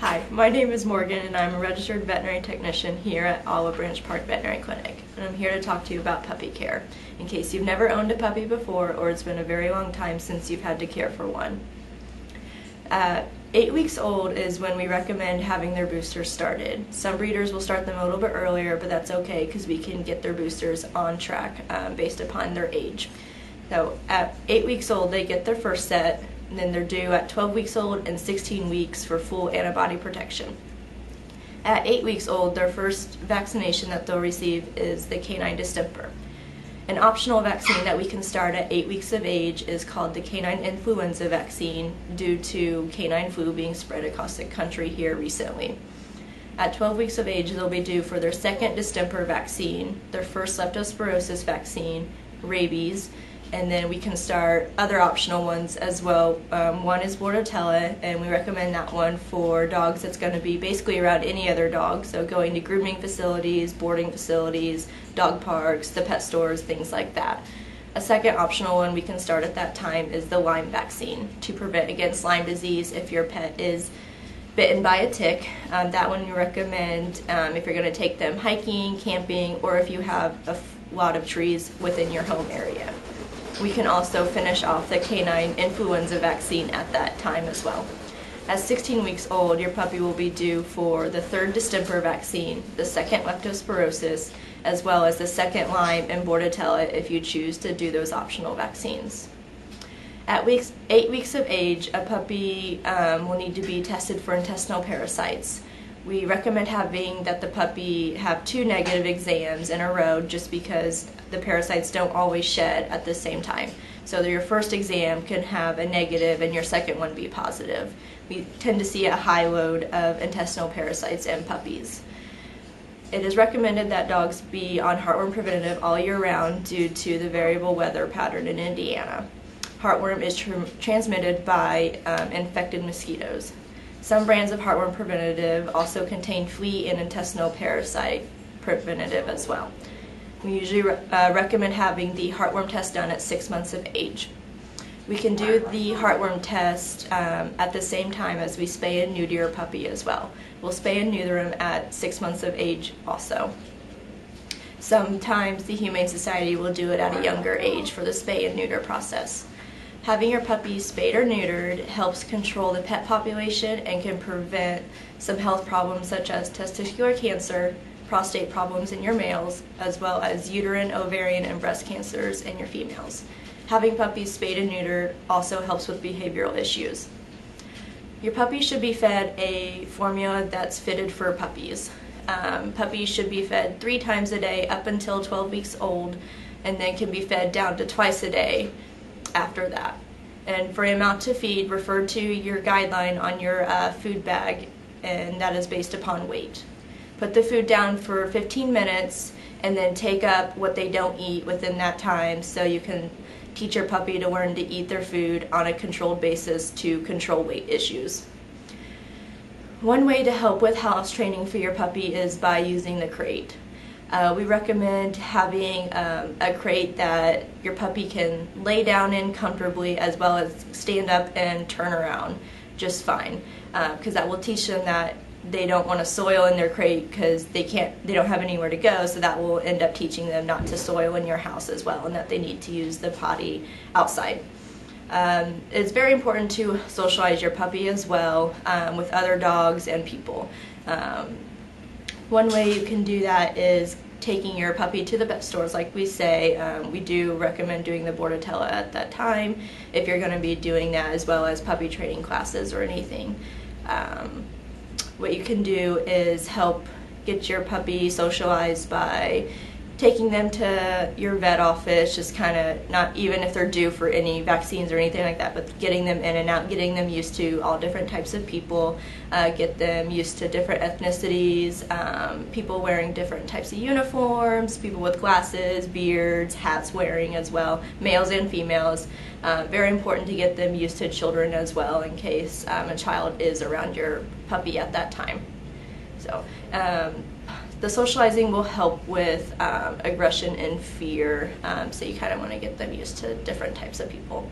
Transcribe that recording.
Hi, my name is Morgan and I'm a registered veterinary technician here at Olive Branch Park Veterinary Clinic, and I'm here to talk to you about puppy care in case you've never owned a puppy before or it's been a very long time since you've had to care for one. 8 weeks old is when we recommend having their boosters started. Some breeders will start them a little bit earlier, but that's okay because we can get their boosters on track based upon their age. So at 8 weeks old they get their first set, and then they're due at 12 weeks old and 16 weeks for full antibody protection. At 8 weeks old, their first vaccination that they'll receive is the canine distemper. An optional vaccine that we can start at 8 weeks of age is called the canine influenza vaccine due to canine flu being spread across the country here recently. At 12 weeks of age, they'll be due for their second distemper vaccine, their first leptospirosis vaccine, rabies, and then we can start other optional ones as well. One is Bordetella, and we recommend that one for dogs that's going to be basically around any other dog, so going to grooming facilities, boarding facilities, dog parks, the pet stores, things like that. A second optional one we can start at that time is the Lyme vaccine to prevent against Lyme disease if your pet is bitten by a tick. That one we recommend if you're going to take them hiking, camping, or if you have a lot of trees within your home area. We can also finish off the canine influenza vaccine at that time as well. At 16 weeks old, your puppy will be due for the third distemper vaccine, the second leptospirosis, as well as the second Lyme and Bordetella if you choose to do those optional vaccines. At 8 weeks of age, a puppy will need to be tested for intestinal parasites. We recommend having that the puppy have 2 negative exams in a row just because the parasites don't always shed at the same time. So your first exam can have a negative and your second one be positive. We tend to see a high load of intestinal parasites in puppies. It is recommended that dogs be on heartworm preventative all year round due to the variable weather pattern in Indiana. Heartworm is transmitted by infected mosquitoes. Some brands of heartworm preventative also contain flea and intestinal parasite preventative as well. We usually recommend having the heartworm test done at 6 months of age. We can do the heartworm test at the same time as we spay and neuter your puppy as well. We'll spay and neuter them at 6 months of age also. Sometimes the Humane Society will do it at a younger age for the spay and neuter process. Having your puppy spayed or neutered helps control the pet population and can prevent some health problems such as testicular cancer, prostate problems in your males, as well as uterine, ovarian, and breast cancers in your females. Having puppies spayed and neutered also helps with behavioral issues. Your puppy should be fed a formula that's fitted for puppies. Puppies should be fed 3 times a day up until 12 weeks old, and then can be fed down to twice a day after that. And for amount to feed, refer to your guideline on your food bag, and that is based upon weight. Put the food down for 15 minutes and then take up what they don't eat within that time so you can teach your puppy to learn to eat their food on a controlled basis to control weight issues. One way to help with house training for your puppy is by using the crate. We recommend having a crate that your puppy can lay down in comfortably as well as stand up and turn around just fine, because that will teach them that they don't want to soil in their crate because they don't have anywhere to go, so that will end up teaching them not to soil in your house as well and that they need to use the potty outside. It's very important to socialize your puppy as well with other dogs and people. One way you can do that is taking your puppy to the pet stores, like we say. We do recommend doing the Bordetella at that time if you're going to be doing that, as well as puppy training classes or anything. What you can do is help get your puppy socialized by taking them to your vet office, just kind of, not even if they're due for any vaccines or anything like that, but getting them in and out, getting them used to all different types of people, get them used to different ethnicities, people wearing different types of uniforms, people with glasses, beards, hats wearing as well, males and females. Very important to get them used to children as well in case a child is around your puppy at that time. So the socializing will help with aggression and fear, so you kind of want to get them used to different types of people.